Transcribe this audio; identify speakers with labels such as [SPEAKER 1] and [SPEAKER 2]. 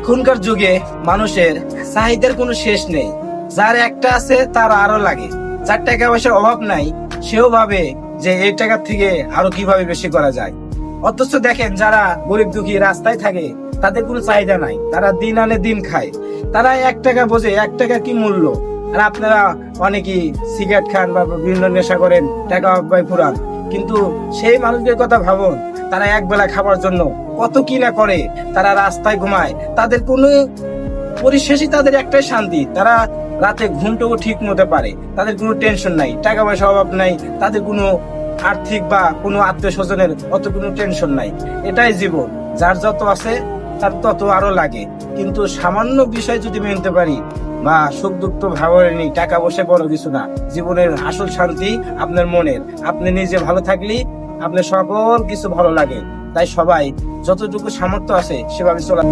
[SPEAKER 1] এখনকার যুগে মানুষের চাহিদার কোনো শেষ নেই। যার একটা আছে তার আরো লাগে, যার টাকা পয়সার অভাব নাই সেও ভাবে যে এই টাকার থেকে আরো কিভাবে বেশি করা যায়। অথচ দেখেন যারা গরিব দুঃখী রাস্তায় থাকে তাদের কোনো চাহিদা নাই, তারা দিন আনে দিন খায়, তারা 1 টাকা বোঝে 1 টাকার কি মূল্য। আর আপনারা অনেকেই সিগারেট খান বা বিভিন্ন নেশা করেন, টাকা অব্যয় পুরান, কিন্তু সেই মানুষদের কথা ভাবুন, তারা একবেলা খাবার জন্য কত কি না করে, তারা রাস্তায় ঘুমায়, তাদের কোনো পরিশেষই তাদের একটাই শান্তি, তারা রাতে ঘুমটুকু ঠিক মতো পারে, তাদের কোনো টেনশন নাই, টাকা পয়সা অভাব নাই, তাদের কোনো আর্থিক বা কোনো আত্মীয় স্বজনের অত কোনো টেনশন নাই। এটাই জীবন, যার যত আছে তার তত আরো লাগে। কিন্তু সামান্য বিষয় যদি মেনতে পারি বা সুখ দুঃখ তো ভাবনি, টাকা বসে বড় কিছু না, জীবনের আসল শান্তি আপনার মনের। আপনি নিজে ভালো থাকলেই আপনার সকল কিছু ভালো লাগে। তাই সবাই যতটুকু সামর্থ্য আছে সেভাবে চলা।